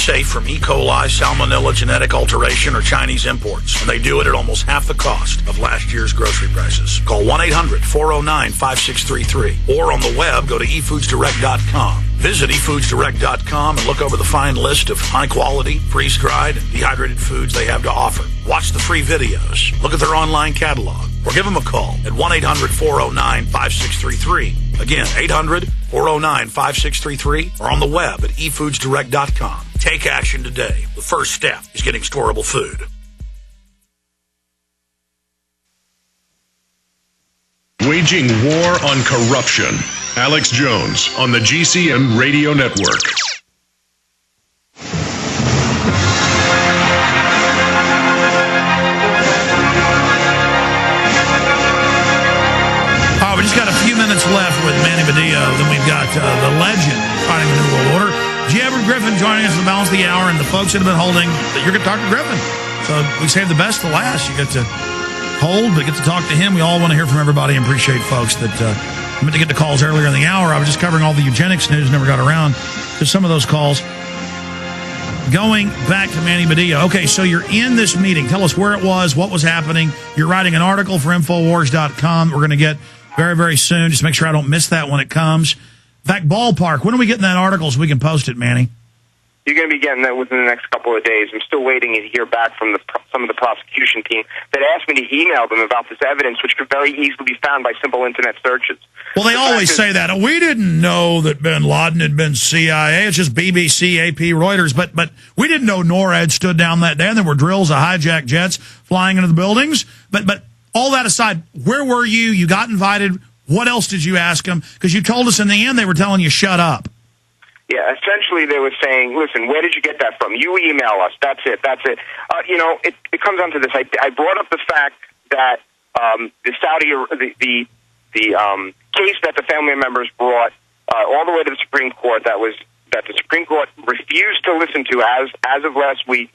safe from E. coli, salmonella, genetic alteration, or Chinese imports. And they do it at almost half the cost of last year's grocery prices. Call 1-800-409-5633. Or on the web, go to efoodsdirect.com. Visit efoodsdirect.com and look over the fine list of high-quality, freeze-dried, and dehydrated foods they have to offer. Watch the free videos. Look at their online catalog. Or give them a call at 1-800-409-5633. Again, 800-409-5633. Or on the web at efoodsdirect.com. Take action today. The first step is getting storable food. Waging war on corruption. Alex Jones on the GCN Radio Network. We just got a few minutes left with Manny Badillo. Then we've got the legend fighting the New World Order. Griffin joining us at the balance of the hour, and the folks that have been holding, you're going to talk to Griffin. So we saved the best to last. You get to hold, but get to talk to him. We all want to hear from everybody and appreciate folks that I meant to get the calls earlier in the hour. I was just covering all the eugenics news, never got around to some of those calls. Going back to Manny Badillo. Okay, so you're in this meeting. Tell us where it was, what was happening. You're writing an article for Infowars.com. We're going to get very, very soon. Just make sure I don't miss that when it comes. In fact, ballpark, when are we getting that article so we can post it, Manny? You're going to be getting that within the next couple of days. I'm still waiting to hear back from some of the prosecution team that asked me to email them about this evidence, which could very easily be found by simple Internet searches. Well, they always say that. We didn't know that bin Laden had been CIA. It's just BBC, AP, Reuters. But we didn't know NORAD stood down that day, and there were drills of hijacked jets flying into the buildings. But all that aside, where were you? You got invited. What else did you ask them? Because you told us in the end they were telling you, shut up. Yeah, essentially they were saying, listen, where did you get that from? You email us. That's it. It comes down to this. I brought up the fact that the case that the family members brought all the way to the Supreme Court that the Supreme Court refused to listen to as of last week.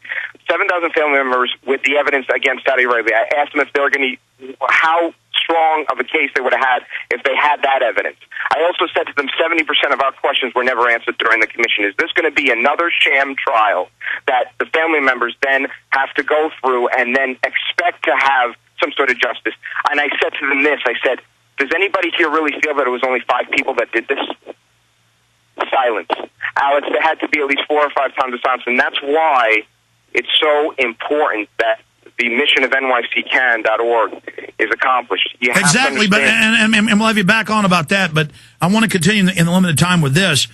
7,000 family members with the evidence against Saudi Arabia. I asked them if they were going to, how strong of a case they would have had if they had that evidence. I also said to them 70% of our questions were never answered during the commission. Is this going to be another sham trial that the family members then have to go through and then expect to have some sort of justice? And I said to them this, I said, does anybody here really feel that it was only 5 people that did this? Silence. Alex, there had to be at least 4 or 5 times the silence, and that's why it's so important that the mission of nyccan.org is accomplished. Exactly, but and we'll have you back on about that, but I want to continue in the limited time with this.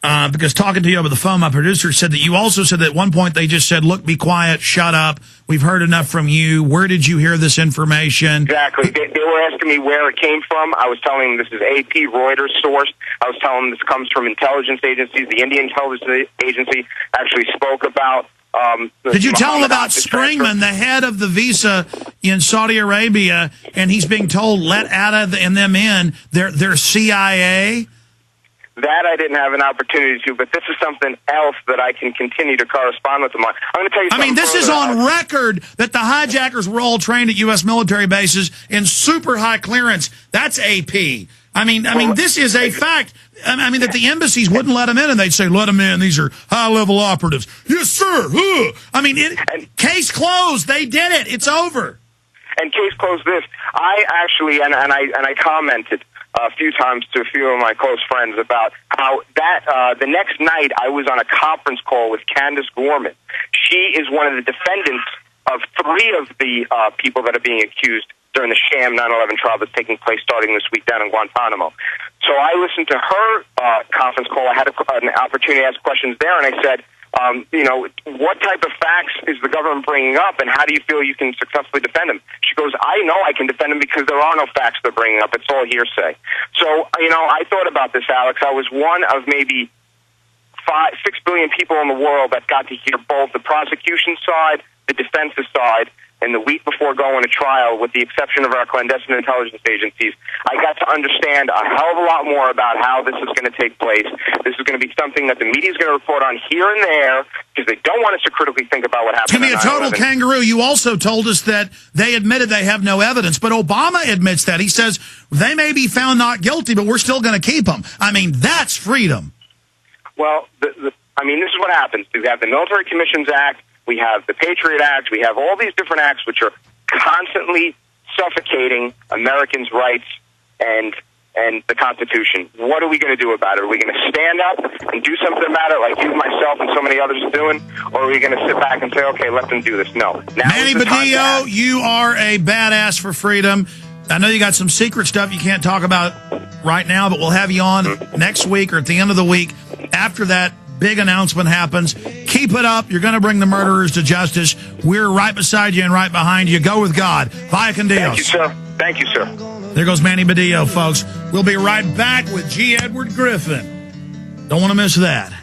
Because talking to you over the phone, my producer said that you also said that at one point they just said, look, be quiet, shut up. We've heard enough from you. Where did you hear this information? Exactly. They were asking me where it came from. I was telling them this is AP, Reuters source. I was telling them this comes from intelligence agencies. The Indian Intelligence Agency actually spoke about... Did you tell them about Springman, the head of the visa in Saudi Arabia, and he's being told, let Atta and them in, they're CIA? That I didn't have an opportunity to, but this is something else that I can continue to correspond with them on. I'm going to tell you something. This is on record that the hijackers were all trained at U.S. military bases in super high clearance. That's AP. This is a fact. That the embassies wouldn't let them in, and they'd say, let them in. These are high-level operatives. Yes, sir. Case closed. They did it. It's over. And case closed this. I actually, and I commented a few times to a few of my close friends about how that the next night I was on a conference call with Candace Gorman. She is one of the defendants of 3 of the people that are being accused during the sham 9/11 trial that's taking place starting this week down in Guantanamo. So I listened to her conference call. I had an opportunity to ask questions there, and I said, what type of facts is the government bringing up, and how do you feel you can successfully defend them? She goes, I know I can defend them because there are no facts they're bringing up. It's all hearsay. So, I thought about this, Alex. I was one of maybe 6 billion people in the world that got to hear both the prosecution side, the defense's side, and the week before going to trial, with the exception of our clandestine intelligence agencies, I got to understand a hell of a lot more about how this is going to take place. This is going to be something that the media is going to report on here and there because they don't want us to critically think about what happened. It's going to be a total kangaroo. You also told us that they admitted they have no evidence, but Obama admits that. He says they may be found not guilty, but we're still going to keep them. That's freedom. Well, I mean, this is what happens. We have the Military Commissions Act, we have the Patriot Act, we have all these different acts which are constantly suffocating Americans' rights and the Constitution. What are we going to do about it? Are we going to stand up and do something about it like you, myself, and so many others are doing? Or are we going to sit back and say, okay, let them do this? No. Manny Badillo, you are a badass for freedom. I know you got some secret stuff you can't talk about right now, but we'll have you on next week or at the end of the week after that big announcement happens. Keep it up. You're going to bring the murderers to justice. We're right beside you and right behind you. Go with God. Vaya con Dios. Thank you, sir. Thank you, sir. There goes Manny Badillo, folks. We'll be right back with G. Edward Griffin. Don't want to miss that.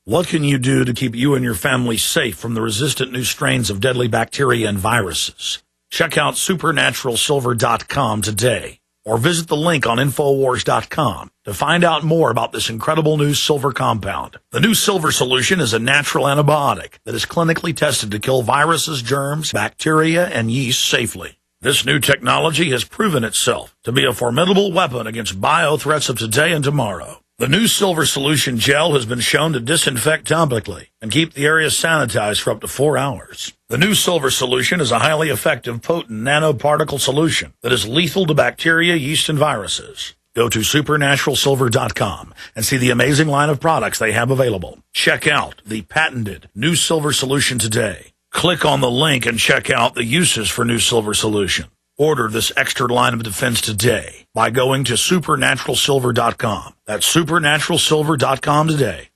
What can you do to keep you and your family safe from the resistant new strains of deadly bacteria and viruses? Check out supernaturalsilver.com today, or visit the link on Infowars.com to find out more about this incredible new silver compound. The new silver solution is a natural antibiotic that is clinically tested to kill viruses, germs, bacteria, and yeast safely. This new technology has proven itself to be a formidable weapon against bio-threats of today and tomorrow. The new silver solution gel has been shown to disinfect topically and keep the area sanitized for up to 4 hours. The new silver solution is a highly effective, potent nanoparticle solution that is lethal to bacteria, yeast, and viruses. Go to supernaturalsilver.com and see the amazing line of products they have available. Check out the patented new silver solution today. Click on the link and check out the uses for new silver solution. Order this extra line of defense today by going to supernaturalsilver.com. That's supernaturalsilver.com today.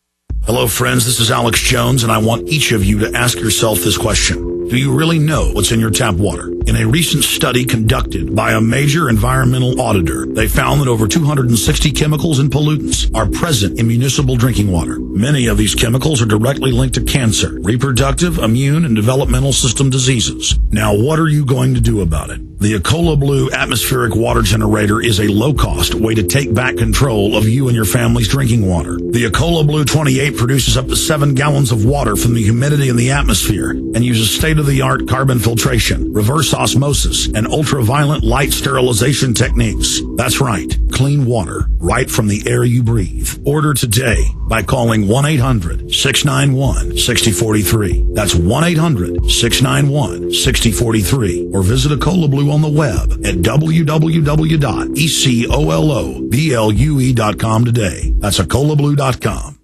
Hello, friends. This is Alex Jones, and I want each of you to ask yourself this question. Do you really know what's in your tap water? In a recent study conducted by a major environmental auditor, they found that over 260 chemicals and pollutants are present in municipal drinking water. Many of these chemicals are directly linked to cancer, reproductive, immune, and developmental system diseases. Now, what are you going to do about it? The Ecola Blue atmospheric water generator is a low-cost way to take back control of you and your family's drinking water. The Ecola Blue 28 produces up to 7 gallons of water from the humidity in the atmosphere and uses state-of-the-art carbon filtration, reverse osmosis, and ultraviolet light sterilization techniques. That's right, clean water right from the air you breathe. Order today by calling 1-800-691-6043. That's 1-800-691-6043. Or visit Ecola Blue on the web at www.ecoloblu.com today. That's ecolablue.com.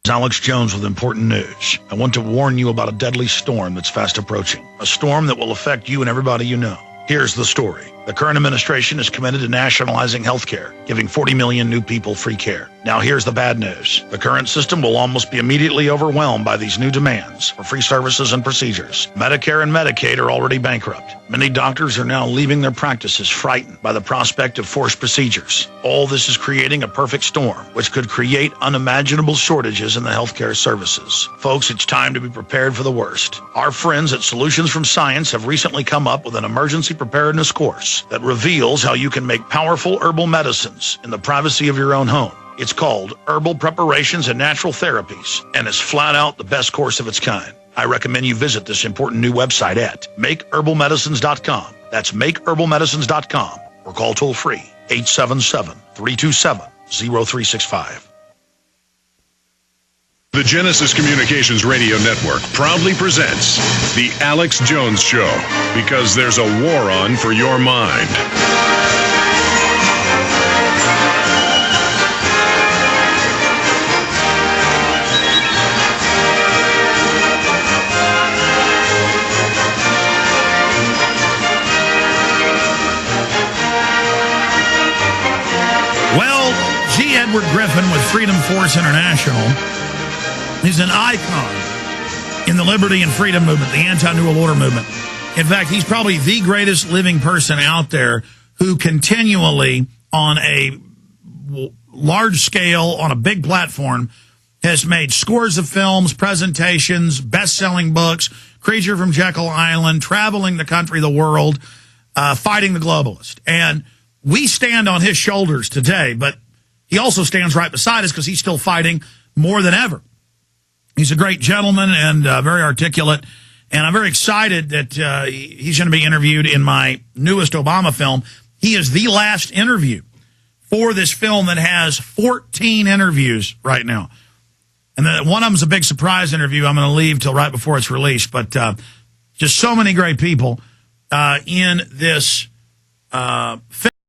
Alex Jones with important news. I want to warn you about a deadly storm that's fast approaching. A storm that will affect you and everybody you know. Here's the story. The current administration is committed to nationalizing health care, giving 40 million new people free care. Now here's the bad news. The current system will almost be immediately overwhelmed by these new demands for free services and procedures. Medicare and Medicaid are already bankrupt. Many doctors are now leaving their practices frightened by the prospect of forced procedures. All this is creating a perfect storm, which could create unimaginable shortages in the healthcare services. Folks, it's time to be prepared for the worst. Our friends at Solutions from Science have recently come up with an emergency preparedness course that reveals how you can make powerful herbal medicines in the privacy of your own home. It's called Herbal Preparations and Natural Therapies, and is flat out the best course of its kind. I recommend you visit this important new website at makeherbalmedicines.com. That's makeherbalmedicines.com, or call toll-free 877-327-0365. The Genesis Communications Radio Network proudly presents The Alex Jones Show, because there's a war on for your mind. Well, G. Edward Griffin with Freedom Force International is an icon in the liberty and freedom movement, the anti-New World Order movement. In fact, he's probably the greatest living person out there who continually, on a large scale, on a big platform, has made scores of films, presentations, best-selling books, Creature from Jekyll Island, traveling the country, the world, fighting the globalist. And we stand on his shoulders today, but he also stands right beside us because he's still fighting more than ever. He's a great gentleman and very articulate, and I'm very excited that he's going to be interviewed in my newest Obama film. He is the last interview for this film that has 14 interviews right now. And then one of them's a big surprise interview. I'm going to leave till right before it's released. But just so many great people in this film.